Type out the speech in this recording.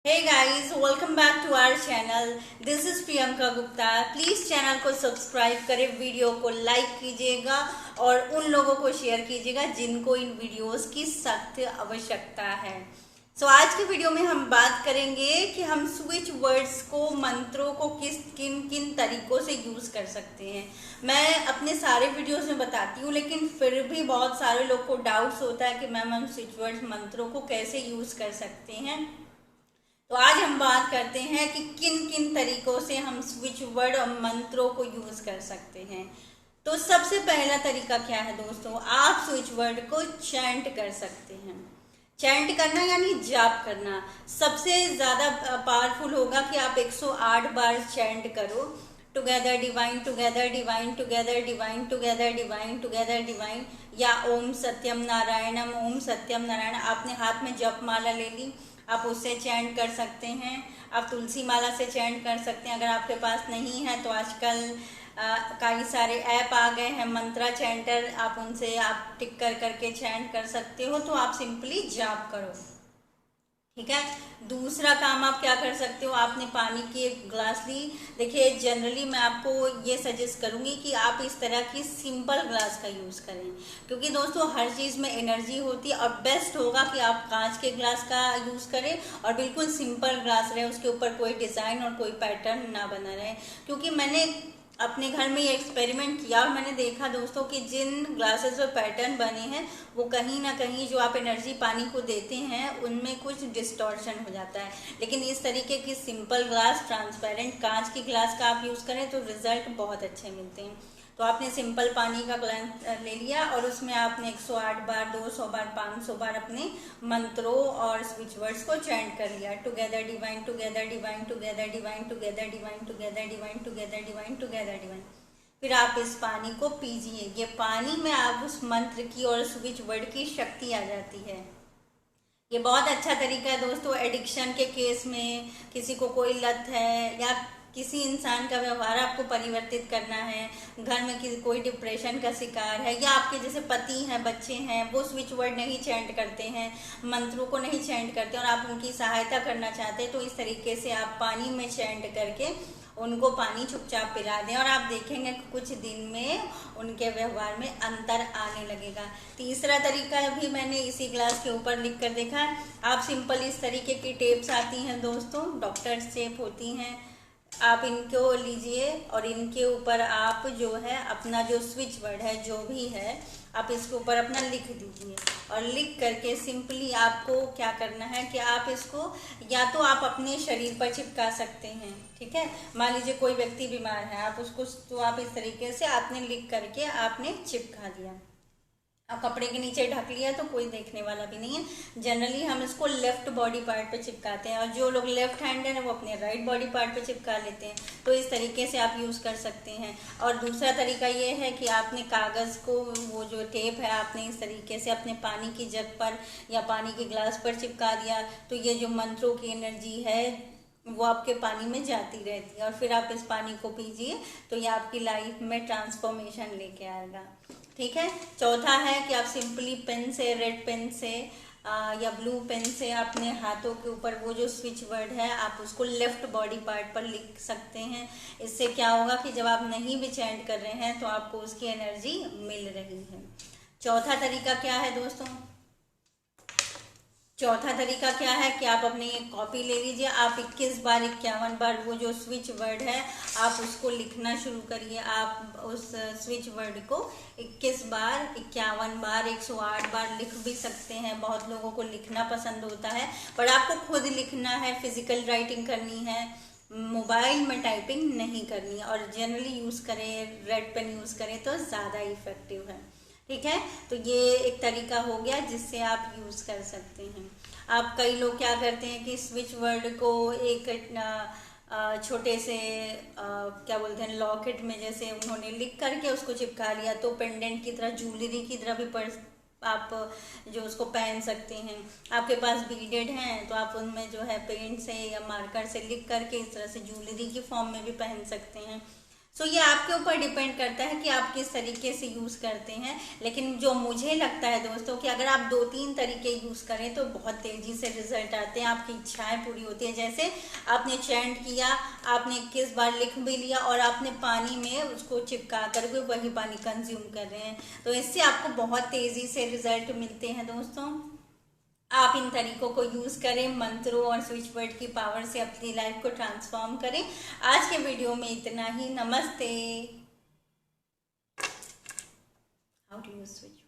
Hey guys, welcome back to our channel. This is Priyanka Gupta. Please channel को subscribe करें, video को like कीजिएगा और उन लोगों को शेयर कीजिएगा जिनको इन वीडियोस की सख्त आवश्यकता है। आज की वीडियो में हम बात करेंगे कि हम स्विच वर्ड्स को, मंत्रों को किन किन तरीकों से यूज कर सकते हैं। मैं अपने सारे वीडियोस में बताती हूँ, लेकिन फिर भी बहुत सारे लोग को डाउट्स होता है कि मैम हम स्विच वर्ड्स, मंत्रों को कैसे यूज कर सकते हैं। तो आज हम बात करते हैं कि किन किन तरीकों से हम स्विच वर्ड और मंत्रों को यूज कर सकते हैं। तो सबसे पहला तरीका क्या है दोस्तों, आप स्विच वर्ड को चैंट कर सकते हैं। चैंट करना यानी जाप करना सबसे ज्यादा पावरफुल होगा कि आप 108 बार चैंट करो, together divine, together divine, together divine, together divine, together divine, या ओम सत्यम नारायणम, ओम सत्यम नारायण। आपने हाथ में जप माला ले ली, आप उससे चैंट कर सकते हैं। आप तुलसी माला से चैंट कर सकते हैं। अगर आपके पास नहीं है तो आजकल कई सारे ऐप आ गए हैं मंत्रा चैंटर, आप उनसे आप टिक कर करके चैंट कर सकते हो। तो आप सिंपली जाप करो, ठीक है। दूसरा काम आप क्या कर सकते हो, आपने पानी की एक ग्लास ली। देखिए जनरली मैं आपको ये सजेस्ट करूंगी कि आप इस तरह की सिंपल ग्लास का यूज करें, क्योंकि दोस्तों हर चीज में एनर्जी होती है और बेस्ट होगा कि आप कांच के ग्लास का यूज करें और बिल्कुल सिंपल ग्लास रहे, उसके ऊपर कोई डिजाइन और कोई पैटर्न ना बना रहे। क्योंकि मैंने अपने घर में ये एक्सपेरिमेंट किया और मैंने देखा दोस्तों कि जिन ग्लासेस में पैटर्न बने हैं वो कहीं ना कहीं जो आप एनर्जी पानी को देते हैं उनमें कुछ डिस्टॉर्शन हो जाता है। लेकिन इस तरीके की सिंपल ग्लास, ट्रांसपेरेंट कांच की ग्लास का आप यूज़ करें तो रिजल्ट बहुत अच्छे मिलते हैं। तो आपने सिंपल पानी का ग्लास ले लिया और उसमें आपने 108 बार, 200 बार, 500 बार अपने मंत्रों और स्विच वर्ड्स को चैंट कर लिया। Together divine, together divine, together divine, together divine, together divine, together divine, together divine. फिर आप इस पानी को पीजिए। ये पानी में आप उस मंत्र की और स्विच वर्ड की शक्ति आ जाती है। ये बहुत अच्छा तरीका है दोस्तों। एडिक्शन के केस में, किसी को कोई लत है या किसी इंसान का व्यवहार आपको परिवर्तित करना है, घर में किसी कोई डिप्रेशन का शिकार है, या आपके जैसे पति हैं, बच्चे हैं, वो स्विच वर्ड नहीं चैंट करते हैं, मंत्रों को नहीं चैंट करते और आप उनकी सहायता करना चाहते हैं, तो इस तरीके से आप पानी में चैंट करके उनको पानी चुपचाप पिला दें और आप देखेंगे कुछ दिन में उनके व्यवहार में अंतर आने लगेगा। तीसरा तरीका भी मैंने इसी ग्लास के ऊपर लिख कर देखा है। आप सिंपल इस तरीके की टेप्स आती हैं दोस्तों, डॉक्टर्स टेप होती हैं, आप इनको लीजिए और इनके ऊपर आप जो है अपना जो स्विच वर्ड है जो भी है आप इसके ऊपर अपना लिख दीजिए। और लिख करके सिंपली आपको क्या करना है कि आप इसको या तो आप अपने शरीर पर चिपका सकते हैं, ठीक है। मान लीजिए कोई व्यक्ति बीमार है, आप उसको तो आप इस तरीके से आपने लिख करके आपने चिपका दिया, आप कपड़े के नीचे ढक लिया तो कोई देखने वाला भी नहीं है। जनरली हम इसको लेफ्ट बॉडी पार्ट पे चिपकाते हैं और जो लोग लेफ्ट हैंडेड है वो अपने राइट बॉडी पार्ट पे चिपका लेते हैं। तो इस तरीके से आप यूज़ कर सकते हैं। और दूसरा तरीका ये है कि आपने कागज़ को, वो जो टेप है, आपने इस तरीके से अपने पानी की जग पर या पानी के ग्लास पर चिपका दिया, तो ये जो मंत्रों की एनर्जी है वो आपके पानी में जाती रहती है और फिर आप इस पानी को पीजिए तो ये आपकी लाइफ में ट्रांसफॉर्मेशन लेके आएगा, ठीक है। चौथा है कि आप सिंपली पेन से, रेड पेन से या ब्लू पेन से अपने हाथों के ऊपर वो जो स्विच वर्ड है आप उसको लेफ्ट बॉडी पार्ट पर लिख सकते हैं। इससे क्या होगा कि जब आप नहीं भी चैंट कर रहे हैं तो आपको उसकी एनर्जी मिल रही है। चौथा तरीका क्या है दोस्तों, चौथा तरीका क्या है कि आप अपनी एक कॉपी ले लीजिए, आप 21 बार, 51 बार वो जो स्विच वर्ड है आप उसको लिखना शुरू करिए। आप उस स्विच वर्ड को 21 बार, 51 बार, 108 बार लिख भी सकते हैं। बहुत लोगों को लिखना पसंद होता है, पर आपको खुद लिखना है, फिजिकल राइटिंग करनी है, मोबाइल में टाइपिंग नहीं करनी। और जनरली यूज़ करें, रेड पेन यूज़ करें तो ज़्यादा इफेक्टिव है, ठीक है। तो ये एक तरीका हो गया जिससे आप यूज़ कर सकते हैं। आप कई लोग क्या करते हैं कि स्विच वर्ड को एक छोटे से क्या बोलते हैं लॉकेट में जैसे उन्होंने लिख करके उसको चिपका लिया, तो पेंडेंट की तरह, ज्वेलरी की तरह भी पढ़ आप जो उसको पहन सकते हैं। आपके पास बीडेड हैं तो आप उनमें जो है पेंट से या मार्कर से लिख करके इस तरह से ज्वेलरी की फॉर्म में भी पहन सकते हैं। सो ये आपके ऊपर डिपेंड करता है कि आप किस तरीके से यूज़ करते हैं। लेकिन जो मुझे लगता है दोस्तों कि अगर आप 2-3 तरीके यूज़ करें तो बहुत तेज़ी से रिजल्ट आते हैं, आपकी इच्छाएं पूरी होती है। जैसे आपने चैंट किया, आपने 21 बार लिख भी लिया और आपने पानी में उसको चिपका कर के वही पानी कंज्यूम कर रहे हैं, तो इससे आपको बहुत तेज़ी से रिजल्ट मिलते हैं दोस्तों। आप इन तरीकों को यूज करें, मंत्रों और स्विच वर्ड की पावर से अपनी लाइफ को ट्रांसफॉर्म करें। आज के वीडियो में इतना ही। नमस्ते। How do you switch